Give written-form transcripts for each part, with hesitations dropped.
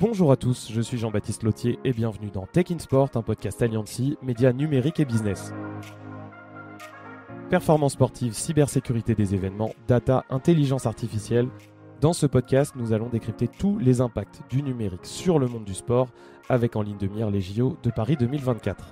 Bonjour à tous, je suis Jean-Baptiste Lotier et bienvenue dans Tech in Sport, un podcast Alliancy, médias numériques et business. Performance sportive, cybersécurité des événements, data, intelligence artificielle. Dans ce podcast, nous allons décrypter tous les impacts du numérique sur le monde du sport, avec en ligne de mire les JO de Paris 2024.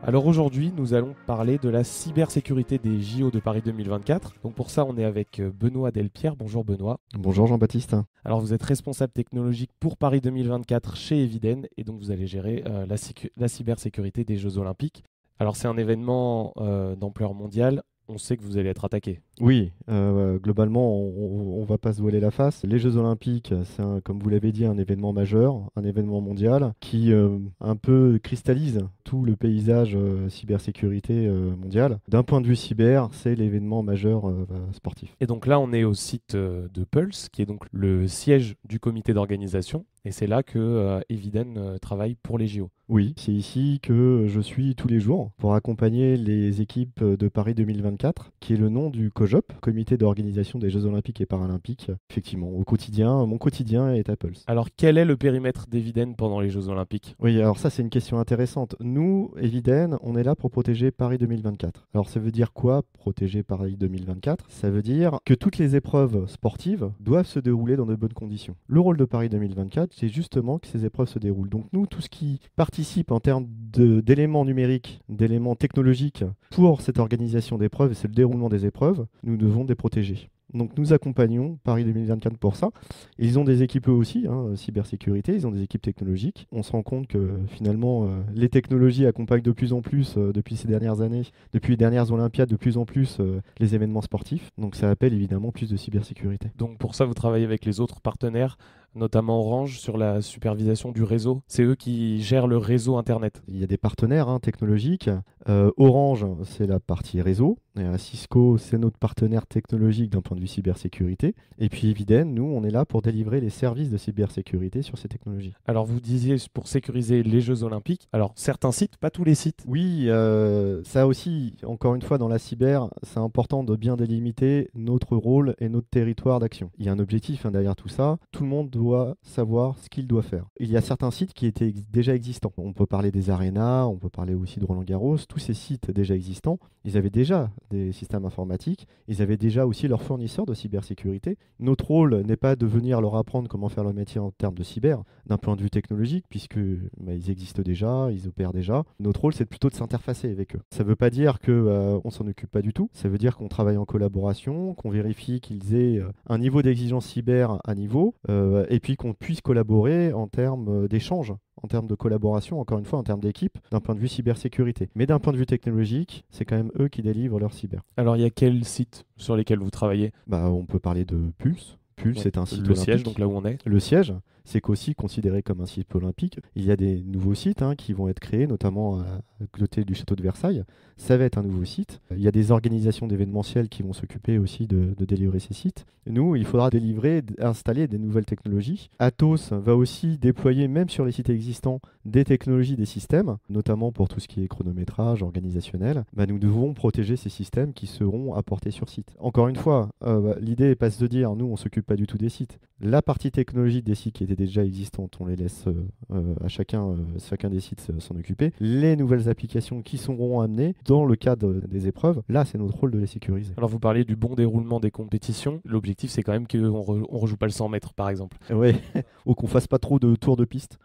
Alors aujourd'hui, nous allons parler de la cybersécurité des JO de Paris 2024. Donc pour ça, on est avec Benoît Delpierre. Bonjour Benoît. Bonjour Jean-Baptiste. Alors vous êtes responsable technologique pour Paris 2024 chez Eviden et donc vous allez gérer la cybersécurité des Jeux Olympiques. Alors c'est un événement d'ampleur mondiale. On sait que vous allez être attaqué. Oui, globalement, on ne va pas se voiler la face. Les Jeux Olympiques, c'est, comme vous l'avez dit, un événement majeur, un événement mondial qui un peu cristallise tout le paysage cybersécurité mondial. D'un point de vue cyber, c'est l'événement majeur sportif. Et donc là, on est au site de Pulse, qui est donc le siège du comité d'organisation. Et c'est là que Eviden travaille pour les JO. Oui, c'est ici que je suis tous les jours pour accompagner les équipes de Paris 2024, qui est le nom du COJOP, Comité d'organisation des Jeux Olympiques et Paralympiques. Effectivement, au quotidien, mon quotidien est à Pulse. Alors, quel est le périmètre d'Eviden pendant les Jeux Olympiques ? Oui, alors ça, c'est une question intéressante. Nous, Eviden, on est là pour protéger Paris 2024. Alors, ça veut dire quoi, protéger Paris 2024 ? Ça veut dire que toutes les épreuves sportives doivent se dérouler dans de bonnes conditions. Le rôle de Paris 2024, c'est justement que ces épreuves se déroulent. Donc nous, tout ce qui participe en termes d'éléments numériques, d'éléments technologiques pour cette organisation d'épreuves et c'est le déroulement des épreuves, nous devons les protéger. Donc nous accompagnons Paris 2024 pour ça. Ils ont des équipes eux aussi, cybersécurité, ils ont des équipes technologiques. On se rend compte que finalement les technologies accompagnent de plus en plus depuis ces dernières années, depuis les dernières Olympiades, de plus en plus les événements sportifs. Donc ça appelle évidemment plus de cybersécurité. Donc pour ça, vous travaillez avec les autres partenaires, notamment Orange, sur la supervision du réseau. C'est eux qui gèrent le réseau Internet. Il y a des partenaires technologiques. Orange, c'est la partie réseau. Et Cisco, c'est notre partenaire technologique d'un point de vue cybersécurité. Et puis Eviden, nous, on est là pour délivrer les services de cybersécurité sur ces technologies. Alors vous disiez pour sécuriser les Jeux Olympiques. Alors certains sites, pas tous les sites. Oui, ça aussi, encore une fois, dans la cyber, c'est important de bien délimiter notre rôle et notre territoire d'action. Il y a un objectif derrière tout ça. Tout le monde doit savoir ce qu'il doit faire. Il y a certains sites qui étaient déjà existants. On peut parler des arénas, on peut parler aussi de Roland-Garros. Tous ces sites déjà existants, ils avaient déjà des systèmes informatiques. Ils avaient déjà aussi leurs fournisseurs de cybersécurité. Notre rôle n'est pas de venir leur apprendre comment faire leur métier en termes de cyber, d'un point de vue technologique, puisque ils existent déjà, ils opèrent déjà. Notre rôle, c'est plutôt de s'interfacer avec eux. Ça ne veut pas dire qu'on s'en occupe pas du tout. Ça veut dire qu'on travaille en collaboration, qu'on vérifie qu'ils aient un niveau d'exigence cyber à niveau, et puis qu'on puisse collaborer en termes d'échange, en termes de collaboration, encore une fois, en termes d'équipe, d'un point de vue cybersécurité. Mais d'un point de vue technologique, c'est quand même eux qui délivrent leur cyber. Alors, il y a quels sites sur lesquels vous travaillez ? On peut parler de Pulse. Pulse, c'est un site Le olympique. siège, donc là où on est. Le siège, c'est qu'aussi considéré comme un site olympique. Il y a des nouveaux sites qui vont être créés, notamment à côté du château de Versailles. Ça va être un nouveau site. Il y a des organisations d'événementiels qui vont s'occuper aussi de délivrer ces sites. Nous, il faudra installer des nouvelles technologies. Atos va aussi déployer, même sur les sites existants, des technologies, des systèmes, notamment pour tout ce qui est chronométrage, organisationnel. Nous devons protéger ces systèmes qui seront apportés sur site. Encore une fois, l'idée n'est pas de se dire, nous, on s'occupe pas du tout des sites. La partie technologique des sites qui étaient déjà existantes, on les laisse à chacun des sites s'en occuper. Les nouvelles applications qui seront amenées dans le cadre des épreuves, là, c'est notre rôle de les sécuriser. Alors, vous parliez du bon déroulement des compétitions. L'objectif, c'est quand même qu'on ne rejoue pas le 100 mètres, par exemple. Oui, ou qu'on fasse pas trop de tours de piste.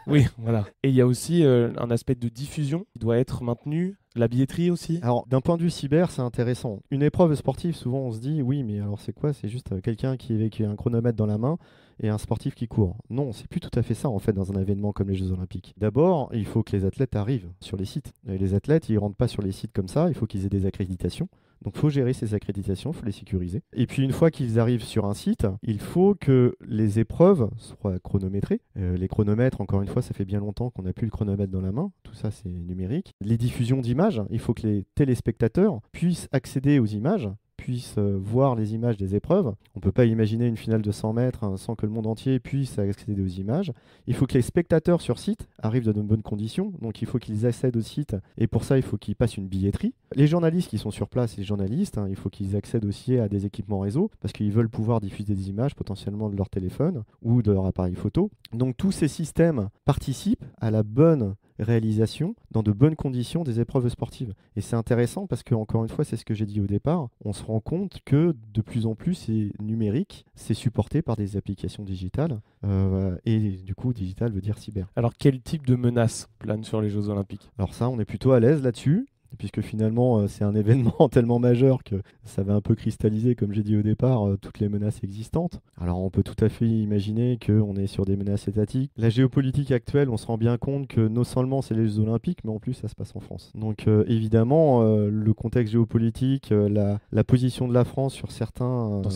Oui, voilà. Et il y a aussi un aspect de diffusion qui doit être maintenu. La billetterie aussi. Alors, d'un point de vue cyber, c'est intéressant. Une épreuve sportive, souvent, on se dit, oui, mais alors c'est quoi ? C'est juste quelqu'un qui est avec un chronomètre dans la main et un sportif qui court. Non, c'est plus tout à fait ça, en fait, dans un événement comme les Jeux Olympiques. D'abord, il faut que les athlètes arrivent sur les sites. Et les athlètes, ils rentrent pas sur les sites comme ça, il faut qu'ils aient des accréditations. Donc il faut gérer ces accréditations, il faut les sécuriser. Et puis une fois qu'ils arrivent sur un site, il faut que les épreuves soient chronométrées. Les chronomètres, encore une fois, ça fait bien longtemps qu'on n'a plus le chronomètre dans la main. Tout ça, c'est numérique. Les diffusions d'images, il faut que les téléspectateurs puissent accéder aux images, puisse voir les images des épreuves. On ne peut pas imaginer une finale de 100 mètres sans que le monde entier puisse accéder aux images. Il faut que les spectateurs sur site arrivent dans de bonnes conditions, donc il faut qu'ils accèdent au site, et pour ça il faut qu'ils passent une billetterie. Les journalistes qui sont sur place, les journalistes, il faut qu'ils accèdent aussi à des équipements réseau, parce qu'ils veulent pouvoir diffuser des images potentiellement de leur téléphone ou de leur appareil photo. Donc tous ces systèmes participent à la bonne réalisation dans de bonnes conditions des épreuves sportives. Et c'est intéressant parce que, encore une fois, c'est ce que j'ai dit au départ, on se rend compte que de plus en plus c'est numérique, c'est supporté par des applications digitales, et du coup digital veut dire cyber. Alors quel type de menace plane sur les Jeux Olympiques? Alors ça, on est plutôt à l'aise là-dessus, puisque finalement c'est un événement tellement majeur que ça va un peu cristalliser, comme j'ai dit au départ, toutes les menaces existantes. Alors on peut tout à fait imaginer qu'on est sur des menaces étatiques. La géopolitique actuelle, on se rend bien compte que non seulement c'est les Jeux Olympiques, mais en plus ça se passe en France. Donc évidemment, le contexte géopolitique, la position de la France sur Dans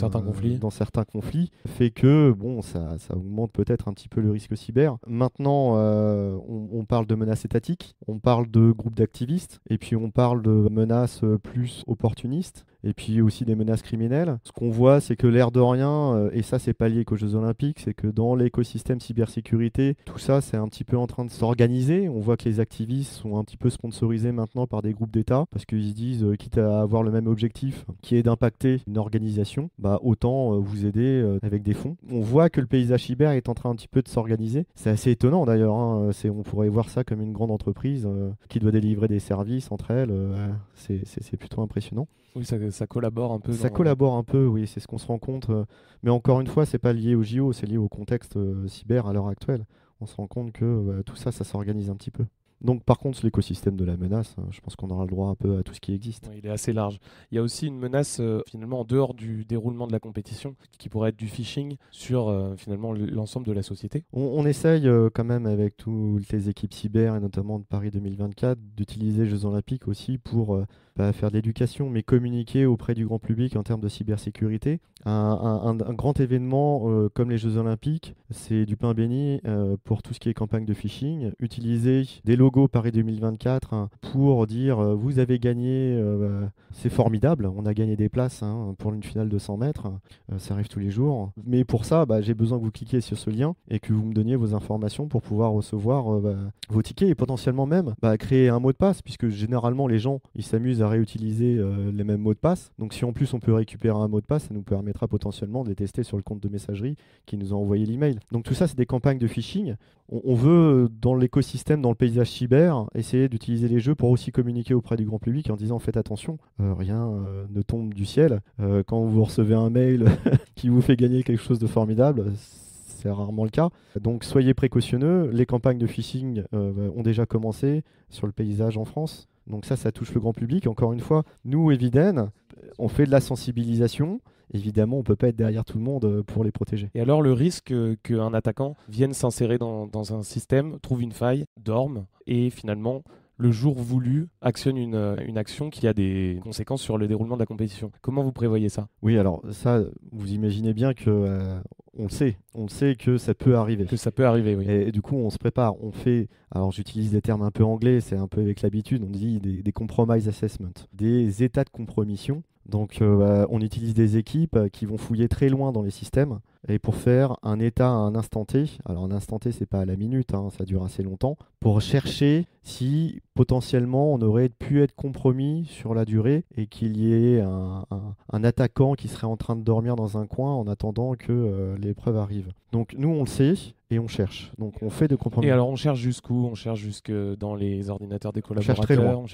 certains conflits, fait que bon, ça augmente peut-être un petit peu le risque cyber. Maintenant, on parle de menaces étatiques, on parle de groupes d'activistes, et puis on parle de menaces plus opportunistes, et puis aussi des menaces criminelles. Ce qu'on voit, c'est que l'air de rien, et ça c'est pas lié qu'aux Jeux Olympiques, c'est que dans l'écosystème cybersécurité, tout ça c'est un petit peu en train de s'organiser. On voit que les activistes sont un petit peu sponsorisés maintenant par des groupes d'État, parce qu'ils se disent, quitte à avoir le même objectif, qui est d'impacter une organisation, bah autant vous aider avec des fonds. On voit que le paysage cyber est en train un petit peu de s'organiser. C'est assez étonnant d'ailleurs, hein. On pourrait voir ça comme une grande entreprise qui doit délivrer des services entre elles. C'est plutôt impressionnant. Oui, ça collabore un peu. Ça collabore un peu, oui, c'est ce qu'on se rend compte. Mais encore une fois, c'est pas lié au JO, c'est lié au contexte cyber à l'heure actuelle. On se rend compte que tout ça, ça s'organise un petit peu. Donc par contre, l'écosystème de la menace, je pense qu'on aura le droit un peu à tout ce qui existe. Oui, il est assez large. Il y a aussi une menace finalement en dehors du déroulement de la compétition qui pourrait être du phishing sur finalement l'ensemble de la société. On essaye quand même avec toutes les équipes cyber et notamment de Paris 2024 d'utiliser les Jeux Olympiques aussi pour pas faire de l'éducation mais communiquer auprès du grand public en termes de cybersécurité. Un grand événement comme les Jeux Olympiques, c'est du pain béni pour tout ce qui est campagne de phishing. Utiliser des logos Paris 2024 pour dire vous avez gagné, c'est formidable, on a gagné des places pour une finale de 100 mètres, ça arrive tous les jours. Mais pour ça, j'ai besoin que vous cliquiez sur ce lien et que vous me donniez vos informations pour pouvoir recevoir vos tickets et potentiellement même créer un mot de passe, puisque généralement les gens ils s'amusent à réutiliser les mêmes mots de passe. Donc si en plus on peut récupérer un mot de passe, ça nous permettra potentiellement de les tester sur le compte de messagerie qui nous a envoyé l'email. Donc tout ça, c'est des campagnes de phishing. On veut, dans l'écosystème, dans le paysage cyber, essayer d'utiliser les jeux pour aussi communiquer auprès du grand public en disant faites attention, rien ne tombe du ciel. Quand vous recevez un mail qui vous fait gagner quelque chose de formidable, c'est rarement le cas. Donc soyez précautionneux. Les campagnes de phishing ont déjà commencé sur le paysage en France. Donc ça touche le grand public. Encore une fois, nous, Eviden, on fait de la sensibilisation. Évidemment, on ne peut pas être derrière tout le monde pour les protéger. Et alors, le risque qu'un attaquant vienne s'insérer dans un système, trouve une faille, dorme, et finalement, le jour voulu, actionne une action qui a des conséquences sur le déroulement de la compétition. Comment vous prévoyez ça? Oui, alors ça, vous imaginez bien que on le sait que ça peut arriver. Que ça peut arriver, oui. Et du coup, on se prépare, on fait, alors j'utilise des termes un peu anglais, c'est un peu avec l'habitude, on dit des compromise assessment, des états de compromission. Donc on utilise des équipes qui vont fouiller très loin dans les systèmes et pour faire un état à un instant T. Alors un instant T, c'est pas à la minute, ça dure assez longtemps, pour chercher si potentiellement on aurait pu être compromis sur la durée et qu'il y ait un attaquant qui serait en train de dormir dans un coin en attendant que l'épreuve arrive. Donc nous on le sait et on cherche. Donc on fait de compromis. Et alors on cherche jusqu'où? On cherche jusque dans les ordinateurs des collaborateurs. On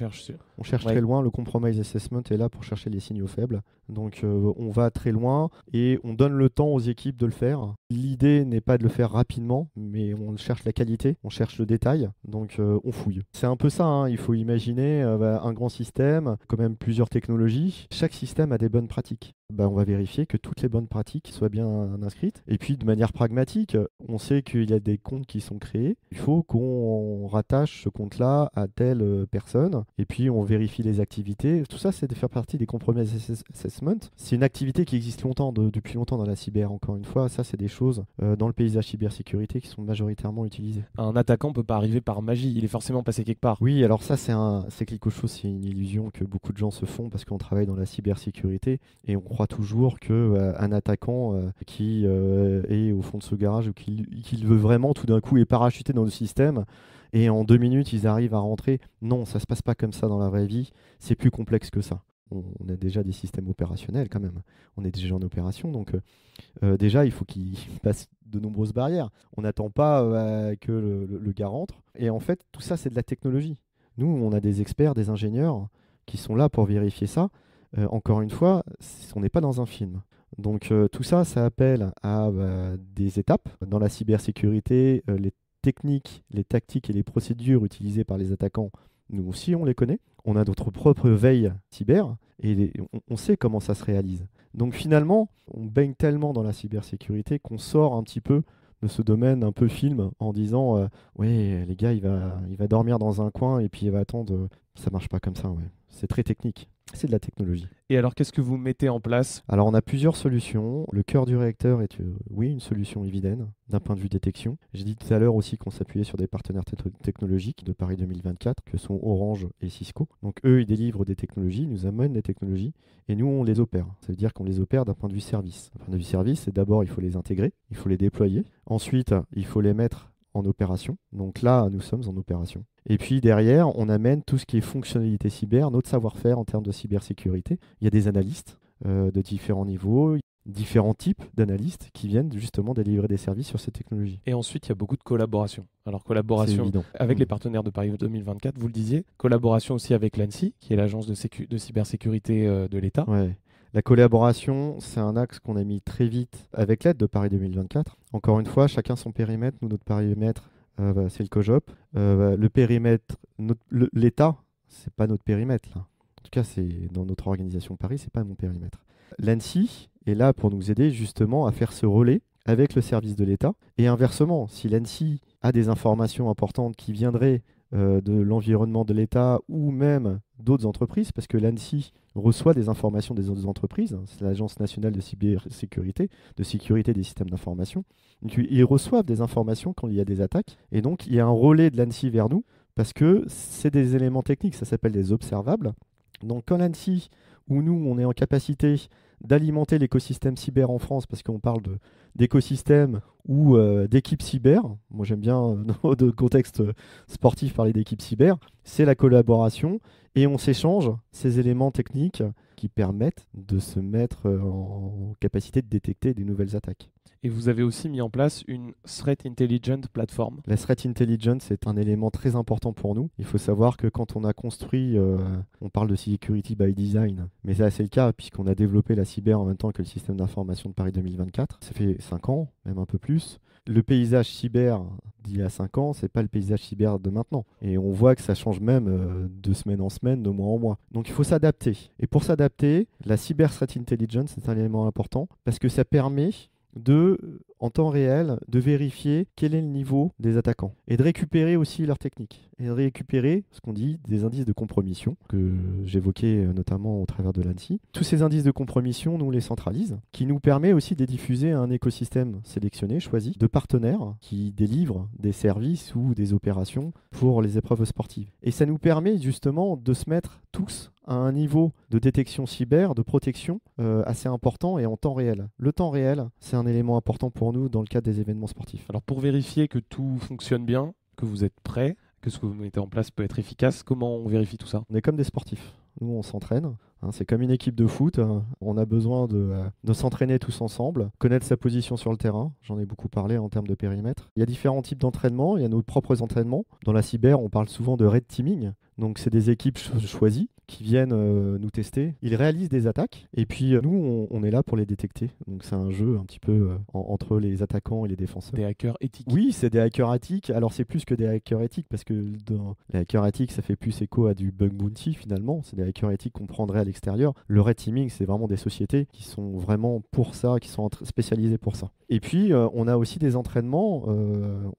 cherche très loin. Le compromise assessment est là pour chercher les signaux faibles. Donc on va très loin et on donne le temps aux équipes de le faire. L'idée n'est pas de le faire rapidement, mais on cherche la qualité, on cherche le détail. Donc on fouille. C'est un peu ça. Il faut imaginer un grand système, quand même plusieurs technologies. Chaque système a des bonnes pratiques. on va vérifier que toutes les bonnes pratiques soient bien inscrites. Et puis de manière pragmatique, on sait qu'il y a des comptes qui sont créés. Il faut qu'on rattache ce compte-là à telle personne. Et puis on vérifie les activités. Tout ça, c'est de faire partie des compromise assessment. C'est une activité qui existe depuis longtemps dans la cyber. Encore une fois, ça, c'est des choses dans le paysage cybersécurité qui sont majoritairement utilisées. Un attaquant ne peut pas arriver par magie. Il est forcément passé quelque part. Oui, alors ça, c'est quelque chose, c'est une illusion que beaucoup de gens se font parce qu'on travaille dans la cybersécurité et on croit toujours qu'un attaquant qui est au fond de ce garage ou qu'il veut vraiment tout d'un coup est parachuté dans le système et en 2 minutes, ils arrivent à rentrer. Non, ça ne se passe pas comme ça dans la vraie vie. C'est plus complexe que ça. On a déjà des systèmes opérationnels quand même. On est déjà en opération, donc déjà, il faut qu'il passe de nombreuses barrières. On n'attend pas que le gars rentre. Et en fait, tout ça, c'est de la technologie. Nous, on a des experts, des ingénieurs qui sont là pour vérifier ça. Encore une fois, on n'est pas dans un film. Donc tout ça, ça appelle à des étapes. Dans la cybersécurité, les techniques, les tactiques et les procédures utilisées par les attaquants, nous aussi, on les connaît. On a notre propre veille cyber et on sait comment ça se réalise. Donc finalement, on baigne tellement dans la cybersécurité qu'on sort un petit peu de ce domaine un peu film en disant ouais, les gars, il va dormir dans un coin et puis il va attendre. Ça marche pas comme ça, ouais. C'est très technique. C'est de la technologie. Et alors, qu'est-ce que vous mettez en place? Alors, on a plusieurs solutions. Le cœur du réacteur est, oui, une solution Eviden d'un point de vue détection. J'ai dit tout à l'heure aussi qu'on s'appuyait sur des partenaires technologiques de Paris 2024, que sont Orange et Cisco. Donc, eux, ils délivrent des technologies, ils nous amènent des technologies, et nous, on les opère. Ça veut dire qu'on les opère d'un point de vue service. D'un point de vue service, c'est d'abord, il faut les intégrer, il faut les déployer. Ensuite, il faut les mettre en opération. Donc là, nous sommes en opération. Et puis derrière, on amène tout ce qui est fonctionnalité cyber, notre savoir-faire en termes de cybersécurité. Il y a des analystes de différents niveaux, différents types d'analystes qui viennent justement délivrer des services sur ces technologies. Et ensuite, il y a beaucoup de collaboration. Alors, collaboration avec les partenaires de Paris 2024, vous le disiez. Collaboration aussi avec l'ANSSI, qui est l'agence de cybersécurité de l'État. Ouais. La collaboration, c'est un axe qu'on a mis très vite avec l'aide de Paris 2024. Encore une fois, chacun son périmètre. Nous, notre périmètre, c'est le COJOP. Le périmètre, l'État, c'est pas notre périmètre. Là. En tout cas, c'est dans notre organisation Paris, c'est pas mon périmètre. L'ANSSI est là pour nous aider justement à faire ce relais avec le service de l'État. Et inversement, si l'ANSSI a des informations importantes qui viendraient de l'environnement de l'État ou même d'autres entreprises, parce que l'ANSSI reçoit des informations des autres entreprises, c'est l'Agence nationale de cybersécurité, de sécurité des systèmes d'information. Donc, ils reçoivent des informations quand il y a des attaques, et donc il y a un relais de l'ANSSI vers nous, parce que c'est des éléments techniques, ça s'appelle des observables. Donc quand l'ANSSI ou nous, on est en capacité d'alimenter l'écosystème cyber en France, parce qu'on parle d'écosystème ou d'équipe cyber. Moi, j'aime bien, dans le contexte sportif, parler d'équipe cyber. C'est la collaboration et on s'échange ces éléments techniques qui permettent de se mettre en capacité de détecter des nouvelles attaques. Et vous avez aussi mis en place une Threat Intelligence Platform. La Threat Intelligence est un élément très important pour nous. Il faut savoir que quand on a construit, on parle de Security by Design, mais ça c'est le cas puisqu'on a développé la cyber en même temps que le système d'information de Paris 2024. Ça fait 5 ans, même un peu plus. Le paysage cyber d'il y a 5 ans, c'est pas le paysage cyber de maintenant. Et on voit que ça change même de semaine en semaine, de mois en mois. Donc il faut s'adapter. Et pour s'adapter, la Cyber Threat Intelligence est un élément important parce que ça permet en temps réel, de vérifier quel est le niveau des attaquants et de récupérer aussi leurs techniques et de récupérer ce qu'on dit des indices de compromission que j'évoquais notamment au travers de l'ANSSI. Tous ces indices de compromission, nous les centralise, qui nous permet aussi de diffuser un écosystème sélectionné, choisi, de partenaires qui délivrent des services ou des opérations pour les épreuves sportives. Et ça nous permet justement de se mettre tous à un niveau de détection cyber, de protection assez important et en temps réel. Le temps réel, c'est un élément important pour nous dans le cadre des événements sportifs. Alors pour vérifier que tout fonctionne bien, que vous êtes prêt, que ce que vous mettez en place peut être efficace, comment on vérifie tout ça? On est comme des sportifs. Nous, on s'entraîne. C'est comme une équipe de foot. On a besoin de s'entraîner tous ensemble, connaître sa position sur le terrain. J'en ai beaucoup parlé en termes de périmètre. Il y a différents types d'entraînement. Il y a nos propres entraînements. Dans la cyber, on parle souvent de red teaming. Donc, c'est des équipes choisies qui viennent nous tester. Ils réalisent des attaques et puis nous, on est là pour les détecter. Donc c'est un jeu un petit peu entre les attaquants et les défenseurs. Des hackers éthiques. Oui, c'est des hackers éthiques. Alors c'est plus que des hackers éthiques parce que dans les hackers éthiques, ça fait plus écho à du bug bounty finalement. C'est des hackers éthiques qu'on prendrait à l'extérieur. Le red teaming, c'est vraiment des sociétés qui sont vraiment pour ça, qui sont spécialisées pour ça. Et puis on a aussi des entraînements.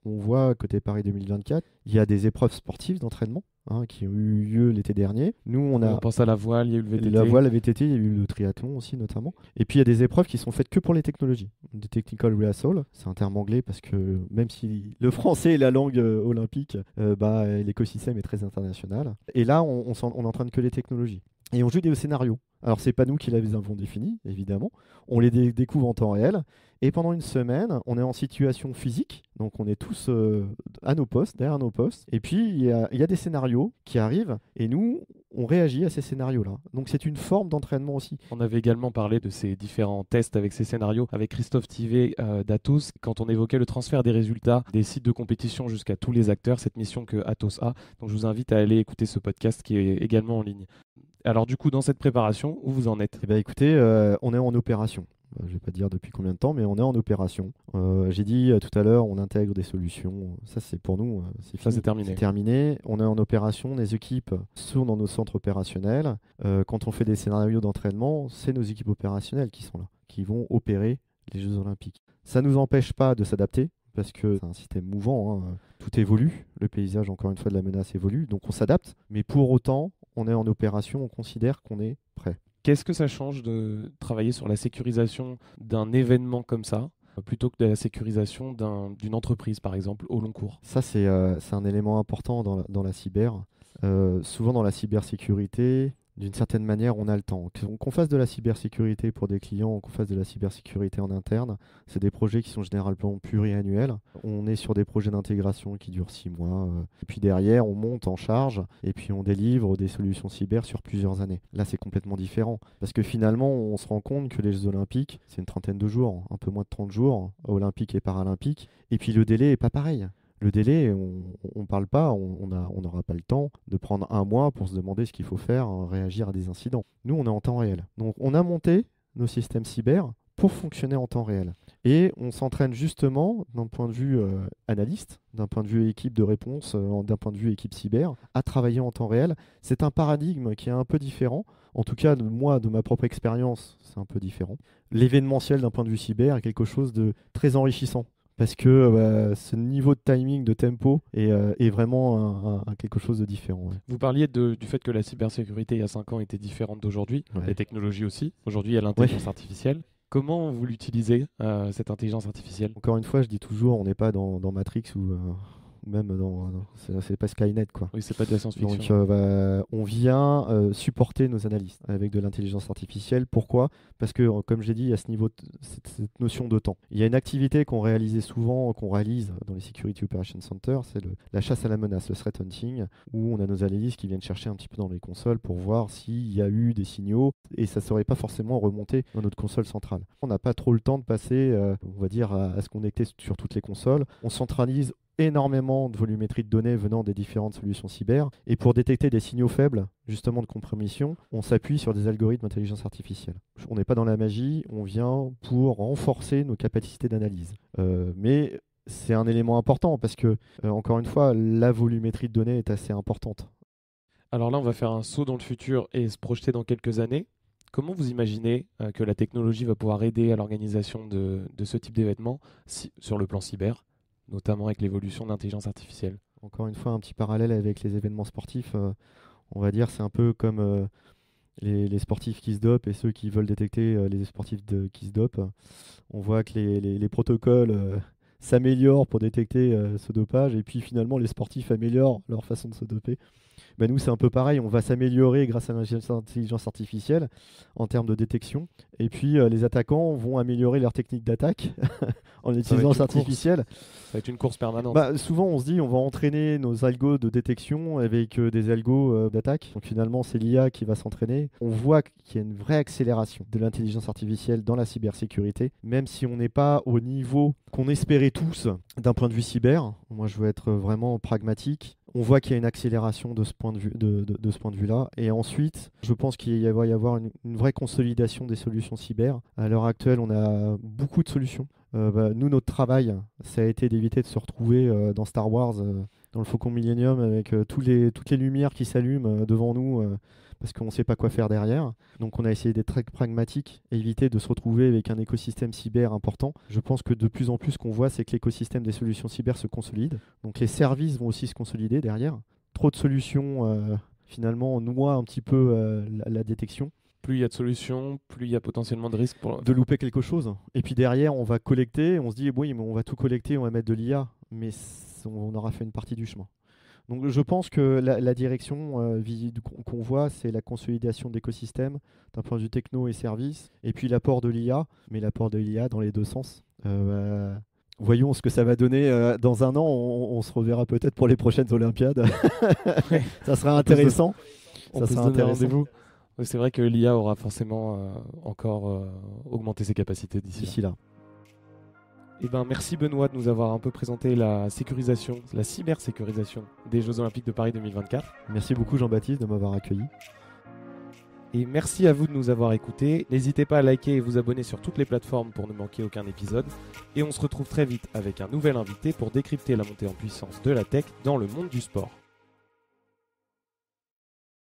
On voit côté Paris 2024, il y a des épreuves sportives d'entraînement qui ont eu lieu l'été dernier. Nous, on pense à la voile, il y a eu le VTT. La voile, la VTT, il y a eu le triathlon aussi notamment. Et puis il y a des épreuves qui sont faites que pour les technologies. Des technical rehearsal, c'est un terme anglais parce que même si le français est la langue olympique, l'écosystème est très international. Et là, on n'entraîne que les technologies. Et on joue des scénarios. Alors, c'est pas nous qui les avons définis, évidemment. On les découvre en temps réel. Et pendant une semaine, on est en situation physique. Donc, on est tous à nos postes, derrière nos postes. Et puis, il y a des scénarios qui arrivent. Et nous, on réagit à ces scénarios-là. Donc, c'est une forme d'entraînement aussi. On avait également parlé de ces différents tests avec ces scénarios avec Christophe Thivet d'Atos. Quand on évoquait le transfert des résultats des sites de compétition jusqu'à tous les acteurs, cette mission que Atos a. Donc, je vous invite à aller écouter ce podcast qui est également en ligne. Alors du coup, dans cette préparation, où vous en êtes ? Eh bien, écoutez, on est en opération. Je ne vais pas dire depuis combien de temps, mais on est en opération. J'ai dit tout à l'heure, on intègre des solutions. Ça, c'est pour nous, c'est fini. Ça, c'est terminé. C'est terminé. On est en opération. Les équipes sont dans nos centres opérationnels. Quand on fait des scénarios d'entraînement, c'est nos équipes opérationnelles qui sont là, qui vont opérer les Jeux Olympiques. Ça ne nous empêche pas de s'adapter, parce que c'est un système mouvant. Tout évolue. Le paysage, encore une fois, de la menace évolue. Donc, on s'adapte. Mais pour autant, on est en opération, on considère qu'on est prêt. Qu'est-ce que ça change de travailler sur la sécurisation d'un événement comme ça, plutôt que de la sécurisation d'une entreprise, par exemple, au long cours ? Ça, c'est un élément important dans la cyber. Souvent, dans la cybersécurité, d'une certaine manière, on a le temps. Qu'on fasse de la cybersécurité pour des clients, qu'on fasse de la cybersécurité en interne, c'est des projets qui sont généralement pluriannuels. On est sur des projets d'intégration qui durent 6 mois. Et puis derrière, on monte en charge et puis on délivre des solutions cyber sur plusieurs années. Là, c'est complètement différent. Parce que finalement, on se rend compte que les Jeux Olympiques, c'est une trentaine de jours, un peu moins de 30 jours, olympiques et paralympiques. Et puis le délai n'est pas pareil. Le délai, on parle pas, on n'aura pas le temps de prendre un mois pour se demander ce qu'il faut faire, réagir à des incidents. Nous, on est en temps réel. Donc, on a monté nos systèmes cyber pour fonctionner en temps réel. Et on s'entraîne justement, d'un point de vue analyste, d'un point de vue équipe de réponse, d'un point de vue équipe cyber, à travailler en temps réel. C'est un paradigme qui est un peu différent. En tout cas, moi, de ma propre expérience, c'est un peu différent. L'événementiel d'un point de vue cyber est quelque chose de très enrichissant. Parce que ce niveau de timing, de tempo est vraiment quelque chose de différent. Ouais. Vous parliez du fait que la cybersécurité il y a 5 ans était différente d'aujourd'hui, Ouais. les technologies aussi. Aujourd'hui, il y a l'intelligence artificielle. Comment vous l'utilisez, cette intelligence artificielle ? Encore une fois, je dis toujours, on n'est pas dans Matrix ou même c'est pas Skynet, quoi. Oui, c'est pas de la science-fiction. Donc, on vient supporter nos analystes avec de l'intelligence artificielle. Pourquoi ? Parce que, comme j'ai dit, il y a ce niveau, cette notion de temps. Il y a une activité qu'on réalise dans les Security Operations Center, c'est la chasse à la menace, le threat hunting, où on a nos analystes qui viennent chercher un petit peu dans les consoles pour voir s'il y a eu des signaux, et ça ne serait pas forcément remonté dans notre console centrale. On n'a pas trop le temps de passer, on va dire, à se connecter sur toutes les consoles. On centralise énormément de volumétrie de données venant des différentes solutions cyber. Et pour détecter des signaux faibles, justement de compromission, on s'appuie sur des algorithmes d'intelligence artificielle. On n'est pas dans la magie, on vient pour renforcer nos capacités d'analyse. Mais c'est un élément important parce que, encore une fois, la volumétrie de données est assez importante. Alors là, on va faire un saut dans le futur et se projeter dans quelques années. Comment vous imaginez que la technologie va pouvoir aider à l'organisation de ce type d'événements sur le plan cyber, notamment avec l'évolution de l'intelligence artificielle ? Encore une fois, un petit parallèle avec les événements sportifs. On va dire c'est un peu comme les sportifs qui se dopent et ceux qui veulent détecter les sportifs qui se dopent. On voit que les protocoles s'améliorent pour détecter ce dopage et puis finalement les sportifs améliorent leur façon de se doper. Nous, c'est un peu pareil, on va s'améliorer grâce à l'intelligence artificielle en termes de détection. Et puis, les attaquants vont améliorer leur technique d'attaque en intelligence artificielle. Ça va être une course permanente. Souvent, on se dit on va entraîner nos algos de détection avec des algos d'attaque. Donc finalement, c'est l'IA qui va s'entraîner. On voit qu'il y a une vraie accélération de l'intelligence artificielle dans la cybersécurité, même si on n'est pas au niveau qu'on espérait tous d'un point de vue cyber. Moi, je veux être vraiment pragmatique. On voit qu'il y a une accélération de ce point de vue, de ce point de vue-là. Et ensuite, je pense qu'il va y avoir une vraie consolidation des solutions cyber. À l'heure actuelle, on a beaucoup de solutions. Nous, notre travail, ça a été d'éviter de se retrouver dans Star Wars, dans le Faucon Millennium, avec toutes les lumières qui s'allument devant nous, parce qu'on ne sait pas quoi faire derrière. Donc on a essayé d'être très pragmatique et éviter de se retrouver avec un écosystème cyber important. Je pense que de plus en plus, ce qu'on voit, c'est que l'écosystème des solutions cyber se consolide. Donc les services vont aussi se consolider derrière. Trop de solutions, finalement, noient un petit peu la détection. Plus il y a de solutions, plus il y a potentiellement de risques pour... De louper quelque chose. Et puis derrière, on va collecter, on se dit, oui, mais on va tout collecter, on va mettre de l'IA, mais on aura fait une partie du chemin. Donc je pense que la direction qu'on voit, c'est la consolidation de l'écosystème d'un point de vue techno et service, et puis l'apport de l'IA, mais l'apport de l'IA dans les deux sens. Voyons ce que ça va donner dans un an. On se reverra peut-être pour les prochaines Olympiades. Ça sera intéressant. Ça sera intéressant. C'est vrai que l'IA aura forcément encore augmenté ses capacités d'ici là. Eh ben, merci Benoît de nous avoir un peu présenté la sécurisation, la cybersécurisation des Jeux Olympiques de Paris 2024. Merci beaucoup Jean-Baptiste de m'avoir accueilli. Et merci à vous de nous avoir écoutés. N'hésitez pas à liker et vous abonner sur toutes les plateformes pour ne manquer aucun épisode. Et on se retrouve très vite avec un nouvel invité pour décrypter la montée en puissance de la tech dans le monde du sport.